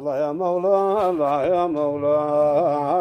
الله يا مولا الله يا مولا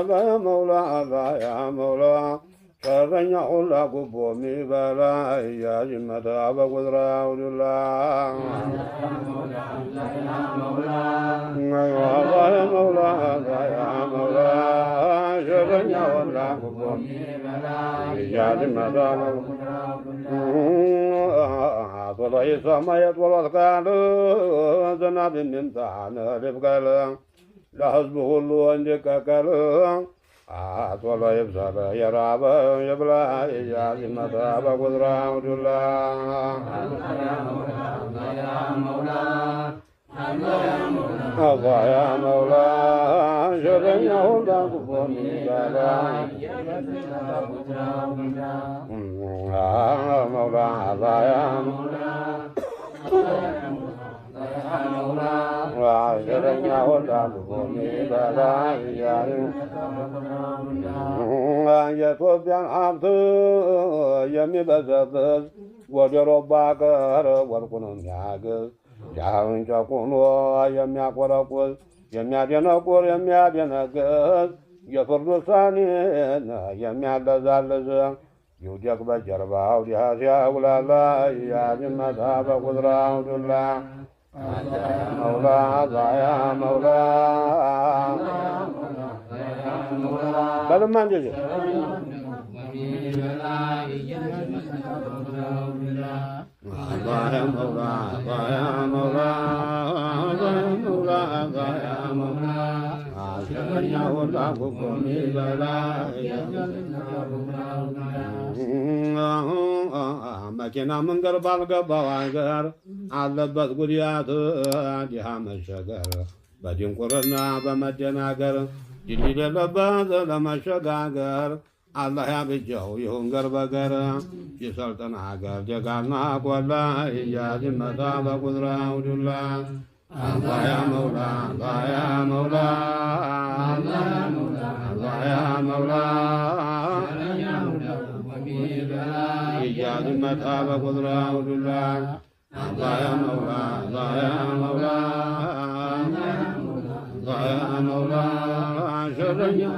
الله يا مولا الله يا مولا شرنا ولا قبومي بلا يا جمة أبا قدرة الله يا مولا الله يا مولا الله يا مولا الله يا مولا شرنا ولا قبومي بلا يا جمة أبا قدرة يسمى يطول القالوا زناب من تعالى لبقالوا لا حسبه الله عندك قالوا ولا يبصر يراب يبلا يا جمة أبا قدرة الله يا مولا يا مولا الله يا مولا شرنا ولا قبومي بلا مولا الله يا مولا شرنا ولا قبومي بلا يتوبيا عبد يمي بزبز وجرباك والقنم يعقل جاهن شاكونو يمي أقرقل يمي أدينكور يمي أدينكل يفرد ثانين يمي أدزالز يوديك بجربا وديها ولا لا يا جمة أبا قدرة الله يا مولا يا مولا بل ما نجي الله يا مولا الله يا مولا الله يا مولا الله يا مولا شرنا ولا قبومي بلا مكينا من قرب القبا وانقر علبت قريات ديها مشقر بدين قرنا بمدينا قر جليل اللباس لما شقاقر الله يا بجو يهون قرب قر جسلتنا قر جقالنا قولا يا جمة بقدرة الله الله يا مولا الله يا مولا الله يا مولا الله يا مولا يا جمة بقدرة الله الله يا مولا الله يا مولا الله يا مولا شرنا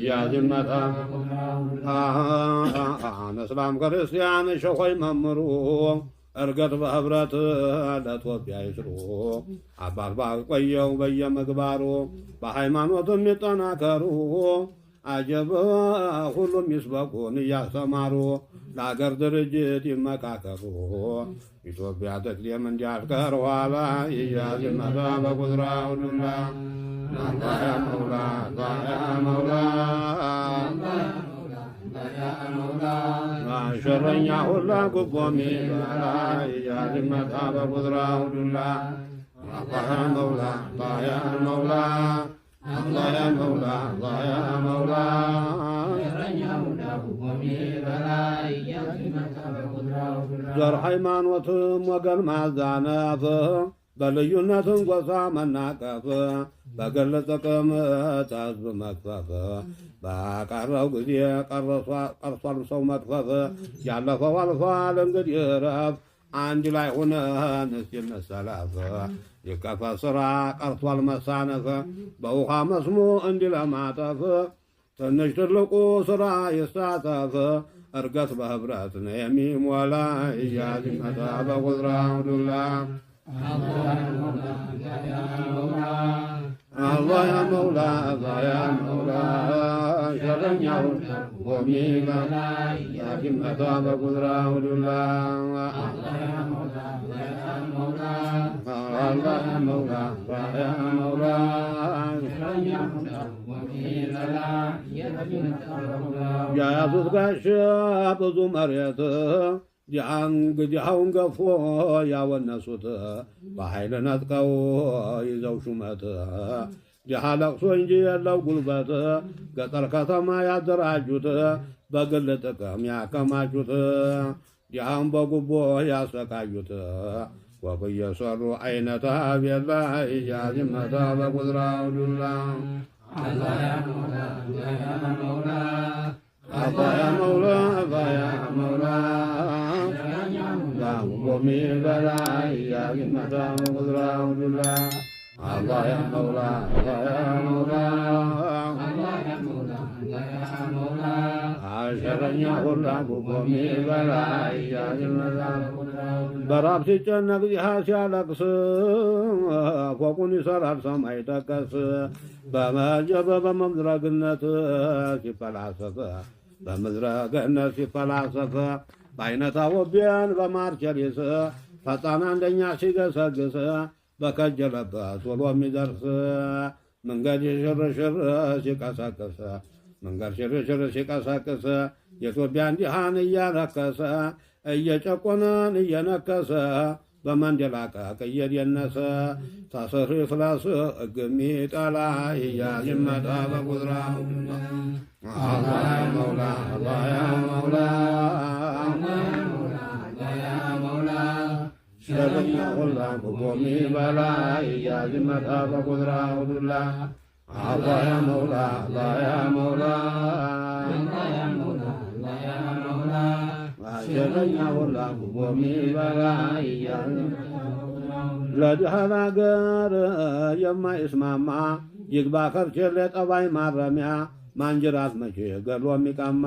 يا جمة نسلام كريستيان شوخي ممرو እርገት በህብረት ለኢትዮጵያ ይስሩ አባት ባቆየው በየምግባሩ በሃይማኖትም ይጠናከሩ አጀብ ሁሉም ይስበኩን እያስተማሩ ለአገር ድርጅት ይመካከሩ ኢትዮጵያ ተክሌም እንዲያልቀር ኋላ ይያዝ መራ በቁጥራው ዱላ አላህ ያ መውላ አላህ ያ መውላ شرنا ولا قبومي بلا يا جمة أبا قدرة الله الله يا مولا الله يا مولا الله يا مولا الله يا مولا شرنا ولا قبومي بلا يا جمة أبا قدرة زر ሃይማኖት ወገን ማዛነፍ በልዩነትን ጎሳ መናቀፍ በግል ጥቅም ሕዝብ መክፈፍ በቀረው ጊዜ ቀርሷል ሰው መክፈፍ ያለፈው አልፏል እንግዲህ ረፍ አንድ ላይ ሆነን እስቲ እንሰለፍ ይከፈት ስራ ቀርቷል መሳነፍ በውሃ መስኖ እንዲህ ለማጠፍ ትንሽ ትልቁ ስራ ይሳተፍ እርገት በህብረት ነው የሚሞላ እያዝ መጣ በቁጥራው ዱላ الله يا مولا الله يا مولا شرنا قومي بلا يا جمة بقدرة الله يا مولا الله يا مولا يا مولا شرنا قومي بلا يا جمة بقدرة يا صدق ብዙ መሬት ዲሃውን ገፎ ያወነሱት በኃይል ነጥቀው ይዘው ሹመት ዲሃ ለቅሶ እንጂ የለው ጉልበት ገጠር ከተማ ያደራጁት በግል ጥቅም ያከማቹት ዲሃን በጉቦ ያሰቃዩት ወቅ እየሰሩ አይነት አቤላ እያዝመታ በቁጥራው ዱላ الله يا مولا الله يا مولا الله يا مولا الله يا مولا مولا وقومي بلا يا جمة وقدرة وجلا الله يا مولا الله يا مولا الله يا مولا الله يا مولا عاشرني ولا وقومي بلا يا جمة በራብ ሲጨነቅ ፀሐይ ሲያለቅስ ፎቁን ይሠራል ሰማይ ጠቀስ በመጀበ በምድረ ገነት ሲፈላሰፍ በምድረ ገነት ሲፈላሰፍ በአይነት አወቢያን በማርቸሪስ ፈጣን አንደኛ ሲገሰግስ በከጀለበት ቶሎ የሚደርስ መንገድ ሽርሽር ሲቀሰቅስ መንገድ ሽርሽር ሲቀሰቅስ የኢትዮጵያን ድሃን እያረከሰ እየጨቆነን እየነከሰ በመንደላቀቅ እየደነሰ ታስር ፍላስ እግሚ ጠላ እያዝ ይመጣ በቁጥራው አላህ ያ መውላ አላህ ያ መውላ አላህ ያ መውላ ሸረኛ ሁላ በቆሚ በላ እያዝ ይመጣ በቁጥራው ዱላ አላህ ያ መውላ አላህ ያ መውላ አላህ ያ መውላ አላህ ያ መውላ ሸረኛ ሁላ በቆሚ በላ እያዝ ለድሃን አገር የማይስማማ ይግባ ከርቸሌ ጠባይ ማረሚያ ማንጅራት መቼ ገሎ የሚቀማ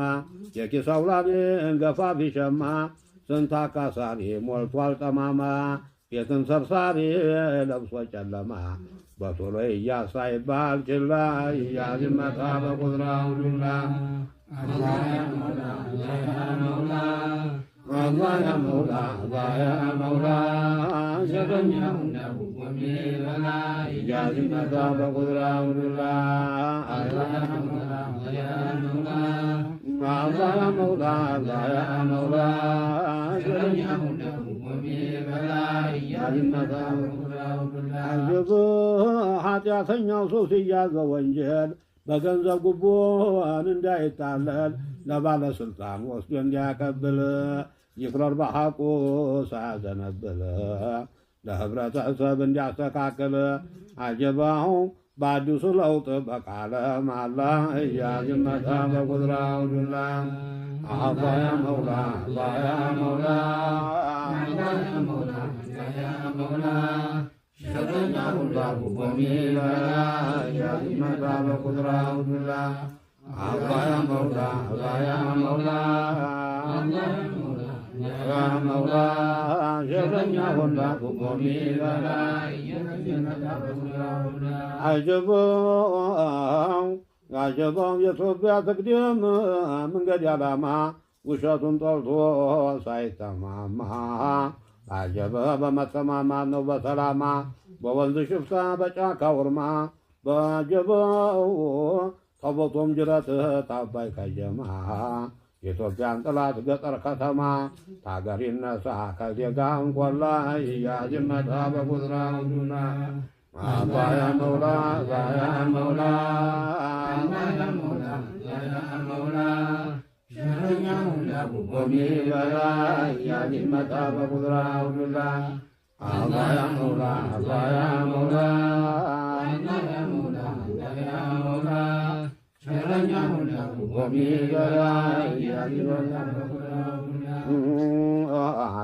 የኪስ አውላኔን ገፋ ቢሸማ ስንት አካሳሪ ሞልቷል ጠማማ ቤትን ሰርሳሪ ለብሶ ጨለማ በቶሎ እያሳ ይባል ችላ እያዝ ይመጣ በቁጥራው ዱላ አላህ ያ መውላ አላህ ያ መውላ አላህ ያ መውላ አላህ ያ መውላ ሸረኛው ነው ወሚበላ እያዝ ይመጣ በቁጥራው ዱላ አላህ ያ መውላ አላህ ያ መውላ አላህ ያ መውላ አላህ ያ መውላ ሸረኛው ነው ወሚበላ እያዝ ይመጣ በቁጥራው ዱላ አጅብ ኃጢአተኛው ሰው ሲያዘ ወንጀል በገንዘብ ጉቦን እንዳይታለል ለባለስልጣን ወስዶ እንዲያቀብል ይክረር በሐቁ ሳያዘነብል ለህብረተሰብ እንዲያስተካክል አጀባው በአዲሱ ለውጥ በቃለ ማላ እያዝ ይመጣ በቁጥራው ዱላ አላህ ያ መውላ አላህ ያ መውላ አላህ ያ መውላ አላህ ያ መውላ ሸረኛ ሁላ በሚበላ እያዝ ይመጣ በቁጥራው ዱላ አላህ ያ መውላ አላህ ያ መውላ አላህ ያ መውላ ያ መውላ ሸረኛ ሁላ በሚበላ እያዝ ይመጣ በቁጥራው ዱላ አጀባው የኢትዮጵያ ትቅደም መንገድ ያላማ ውሸቱን ጠልቶ ሳይተማማ አጀበ በመተማማት ነው በሰላማ በወንዝ ሽፍታ በጫካ ውርማ በጀበው ተቦቶም ጅረት ታባይ ከጀማ የኢትዮጵያን ጥላት ገጠር ከተማ ታገር ይነሳ ከዜጋም ቆላ እያዝ ይመጣ በቁጥራው ዱላ አላህ ያ መውላ አላህ ያ መውላ አላህ ያ መውላ አላህ ያ መውላ ሸረኛው ለቁቆሚ በላ እያዝ ይመጣ በቁጥራው ዱላ አላህ ያ መውላ አላህ ያ መውላ አላህ ያ መውላ አላህ ያ መውላ ሸረኛው ለቁቆሚ በላ እያዝ ይመጣ በቁጥራው ዱላ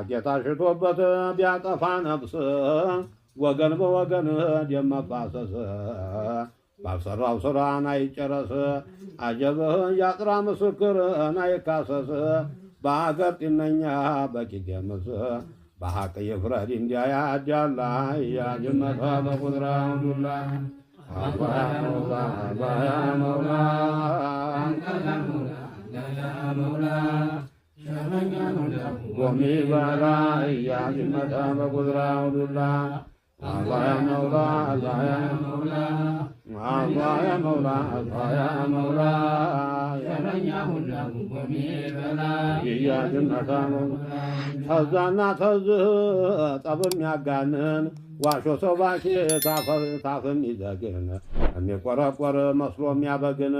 ጌታ ሽቶበት ቢያጠፋ ነፍስ ወገን በወገን ደም መፋሰስ ባልሰራው ስራን አይጨረስ አጀብህ ያጥራ ምስክርን አይካሰስ በሀገር ጢነኛ በቂት የምስ በሐቅ ይፍረድ እንዲያ ያዳላ እያዝ ይመጣ በቁጥራው ዱላ አላህ ያ መውላ አላህ ያ መውላ አላህ ያ መውላ ሸረኛ ቆሚ በላ እያዝ ይመጣ በቁጥራው ዱላ አላህ ያ መውላ አላህ ያ መውላ አላህ ያ መውላ አላህ ያ መውላ ሸረኛ ሁላ ቆሚ በላ እያዝ ይመጣ ተዛና ተዝህ ጠብም ያጋንን ዋሾ ሰው ባሼ ታፍም ይዘግን የሚቆረቆር መስሎ የሚያበግን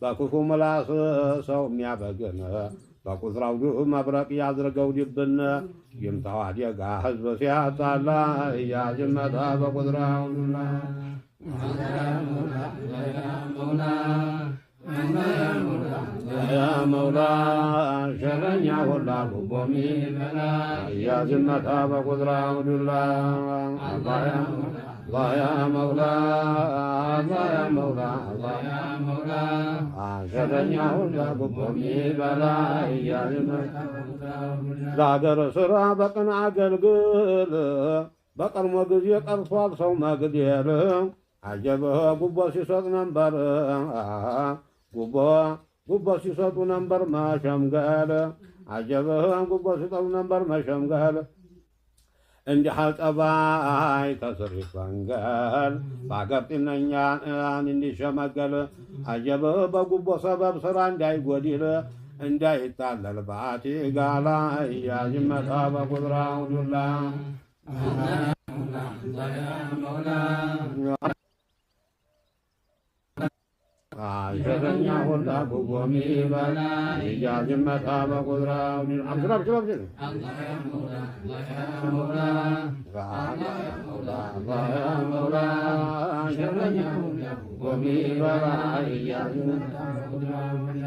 በክፉ ምላስ ሰው የሚያበግን በቁጥራው መብረቅ ያድርገው ድብን ይምታው አደጋ ህዝብ ሲያጣላ እያዝ ይመጣ በቁጥራው ዱላ አላህ ያ መውላ አላህ ያ መውላ يا مولا شرنيا ولا قومي بلا يا ذمة بقدرة ودلا الله يا مولا الله يا مولا الله يا مولا شرنيا ولا قومي بلا يا ذمة ዛገር ስራ በቀን አገልግል በቀድሞ ጊዜ ቀርቷል ሰው መግደል አጀበህ ጉቦ ሲሰጥ ነበር ጉቦ ሲሰጡ ነበር መሸምገል አጀበህ ጉቦ ሲሰጡ ነበር መሸምገል እንዲህ አልጠባይ ተስሪት ወንገል በአገር ጤነኛን እንዲሸመገል አጀበህ በጉቦ ሰበብ ስራ እንዳይጎድል እንዳይታለል ባቲ ጋላ ያዝመታ በቁድራው ዱላ ሸረኛ ሁላ ጉጎሚ በላ ያዝመታ በቁድራው ዱላ አብሽራብ ሽራብ ሽራብ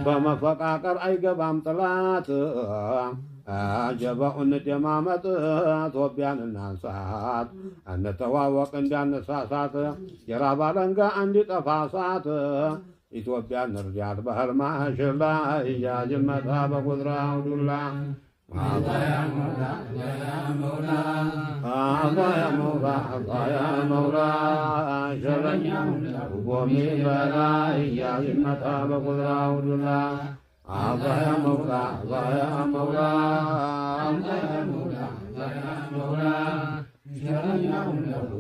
በመፈቃቀር አይገባም ጥላት አጀባው እንደማመጥ ኢትዮጵያን እናንሳት እንተዋወቅ እንዳነሳሳት የራብ አለንጋ እንዲጠፋ ሳት ኢትዮጵያን ንርዳት በህልማሽ ላይ ያጅመታ በቁድራው ዱላ الله يا مولا الله يا مولا الله يا مولا شرنيا قومي بلا يا ذمة بقدرة ودلا الله يا مولا الله يا مولا الله يا مولا الله يا مولا شرنيا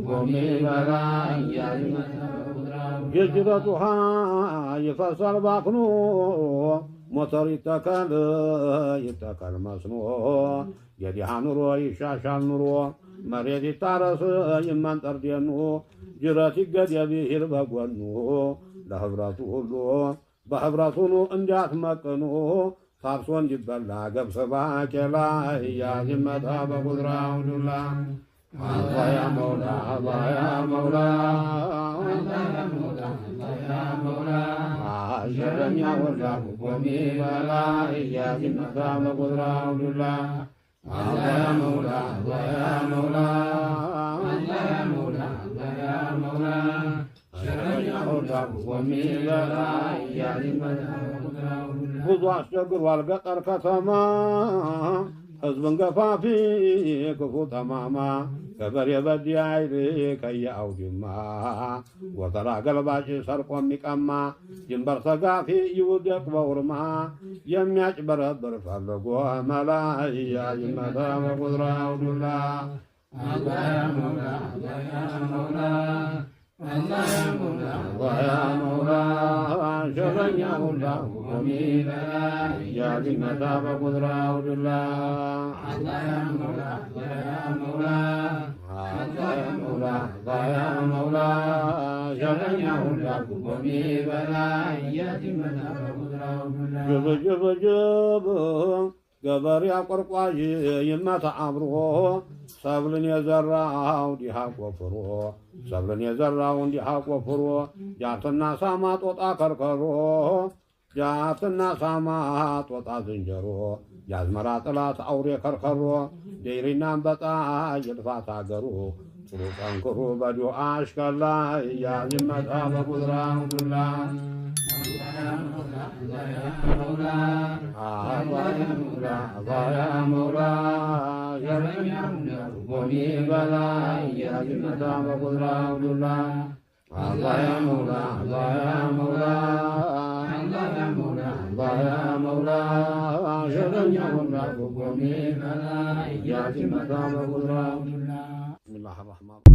قومي بلا يا ذمة بقدرة هجرتها يفصل باكنو ሞተር ይተከል መስኖ የዲሃ ኑሮ ይሻሻል ኑሮ መሬት ይታረስ ይመንጠር ደኑ ጅረት ይገደብ ይሂድ በጎኑ ለህብረቱ ሁሉ በህብረቱ እንዳትመቅኑ ታርሶ እንዲበላ ገብስ ባቄላ ያዝመታ በቁድራው ዱላ الله يا مولا الله يا مولا الله يا مولا الله يا مولا شرنيا ولا قومي بلا يا ذمة بقدرة ودلا الله يا مولا الله يا مولا الله يا مولا الله يا مولا شرنيا ولا قومي بلا يا ذمة بقدرة ودلا ብዙ አስቸግሯል ገጠር ከተማ ህዝብን ገፋፊ ክፉ ጠማማ ገበሬ በዳይ ከየአውድማ ወተራ ገልባጭ ሰርቆ የሚቀማ ድንበር ተጋፊ ይውደቅ በውርማ የሚያጭበረብር ፈልጎ መላ ያዝመታ በቁድራው ዱላ الله يا مولا الله يا مولا الله يا مولا الله يا مولا شرنيا ولا قومي بلا يا ذمة بقدرة ودلا الله يا مولا الله يا مولا الله يا مولا الله يا مولا شرنيا ولا قومي بلا يا ذمة بقدرة ودلا جب جب جب ገበሬ አቆርቋዥ ይመታ አብሮ ሰብልን የዘራው ዲሃ ቆፍሮ ሰብልን የዘራው ዲሃ ቆፍሮ ጃትና ሳማ ጦጣ ከርከሮ ጃትና ሳማ ጦጣ ዝንጀሮ ያዝመራ ጥላት አውሬ ከርከሮ ዴሪና አንበጣ ይጥፋት አገሩ ጥሩ ጠንክሩ በዲዮ አሽከላ ያዝመታ በቁድራው ዱላ الله يا مولا الله يا مولا الله يا مولا شرنيا قومي بلا يا ذمة بقدرة ودلا الله يا مولا الله يا مولا الله يا مولا الله يا مولا شرنيا قومي بلا يا ذمة بقدرة ودلا بسم الله الرحمن الرحيم